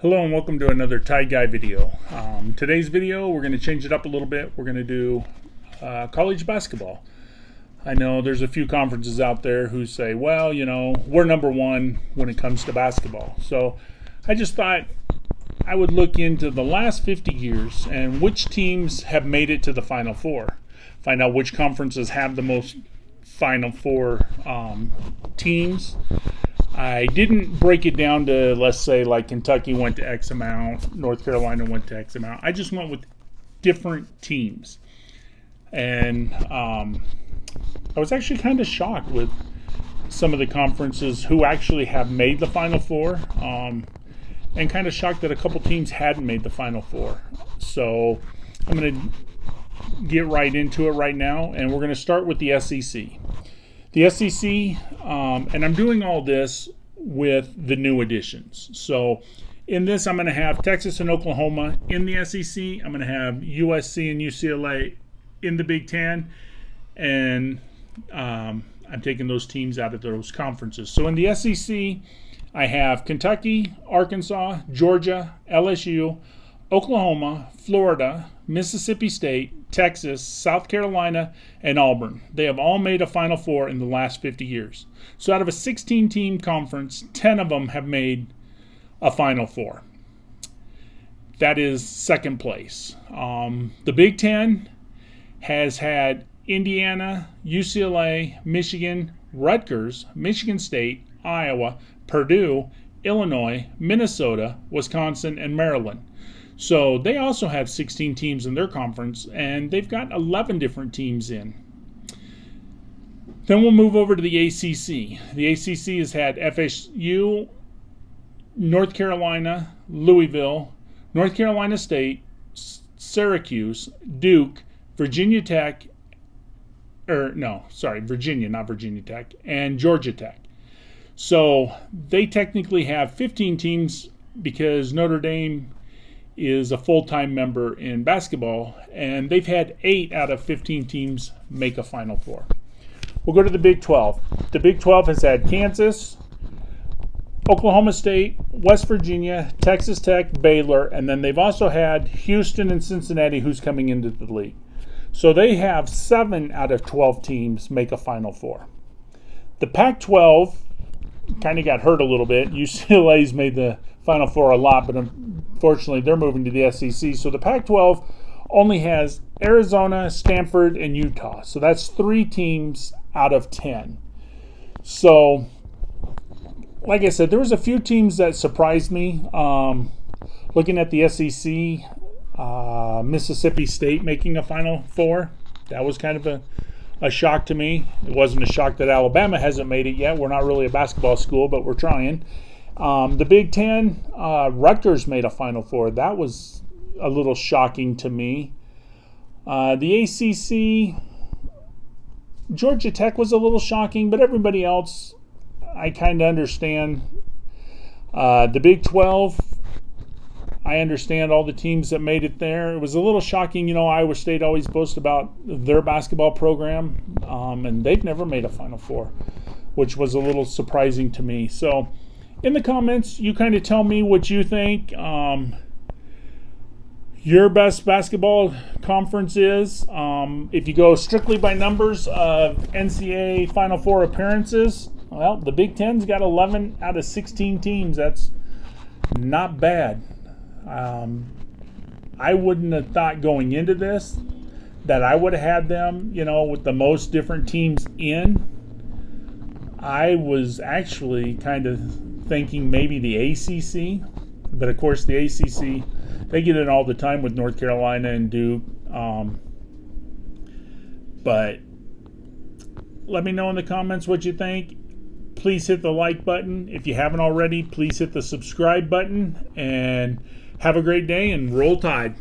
Hello and welcome to another Tide Guy video. Today's video, we're going to change it up a little bit. We're going to do college basketball. I know there's a few conferences out there who say, well, we're number one when it comes to basketball. So I just thought I would look into the last 50 years and which teams have made it to the Final Four. Find out which conferences have the most Final Four teams. I didn't break it down to, let's say, like Kentucky went to X amount, North Carolina went to X amount. I just went with different teams. And I was actually kind of shocked with some of the conferences who actually have made the Final Four, and kind of shocked that a couple teams hadn't made the Final Four. So I'm going to get right into it right now, and we're going to start with the SEC. The SEC, and I'm doing all this with the new additions. So in this, I'm going to have Texas and Oklahoma in the SEC. I'm going to have USC and UCLA in the Big Ten. And I'm taking those teams out of those conferences. So in the SEC, I have Kentucky, Arkansas, Georgia, LSU, Oklahoma, Florida, Mississippi State, Texas, South Carolina, and Auburn. They have all made a Final Four in the last 50 years. So out of a 16-team conference, 10 of them have made a Final Four. That is second place. The Big Ten has had Indiana, UCLA, Michigan, Rutgers, Michigan State, Iowa, Purdue, Illinois, Minnesota, Wisconsin, and Maryland. So they also have 16 teams in their conference, and they've got 11 different teams in. Then we'll move over to the ACC. The ACC has had FSU, North Carolina, Louisville, North Carolina State, Syracuse, Duke, Virginia Tech, Virginia, not Virginia Tech, and Georgia Tech. So they technically have 15 teams because Notre Dame is a full-time member in basketball, and they've had 8 out of 15 teams make a Final Four. We'll go to the Big 12. The Big 12 has had Kansas, Oklahoma State, West Virginia, Texas Tech, Baylor, and then they've also had Houston and Cincinnati who's coming into the league. So they have 7 out of 12 teams make a Final Four. The Pac-12 kind of got hurt a little bit. UCLA's made the Final Four a lot, but unfortunately they're moving to the SEC. So the Pac-12 only has Arizona, Stanford, and Utah. So that's 3 teams out of 10. So, like I said, there was a few teams that surprised me. Looking at the SEC, Mississippi State making a Final Four. That was kind of a shock to me. It wasn't a shock that Alabama hasn't made it yet. We're not really a basketball school, but we're trying. The Big Ten, Rutgers made a Final Four. That was a little shocking to me. The ACC, Georgia Tech was a little shocking, but everybody else, I kind of understand. The Big 12, I understand all the teams that made it there. It was a little shocking. Iowa State always boasts about their basketball program, and they've never made a Final Four, which was a little surprising to me. So in the comments, you kind of tell me what you think your best basketball conference is. If you go strictly by numbers of NCAA Final Four appearances, well, the Big Ten's got 11 out of 16 teams. That's not bad. I wouldn't have thought going into this that I would have had them, with the most different teams in. I was actually kind of thinking maybe the ACC, but of course the ACC, they get it all the time with North Carolina and Duke. But let me know in the comments what you think. Please hit the like button. If you haven't already, please hit the subscribe button, and have a great day and roll Tide.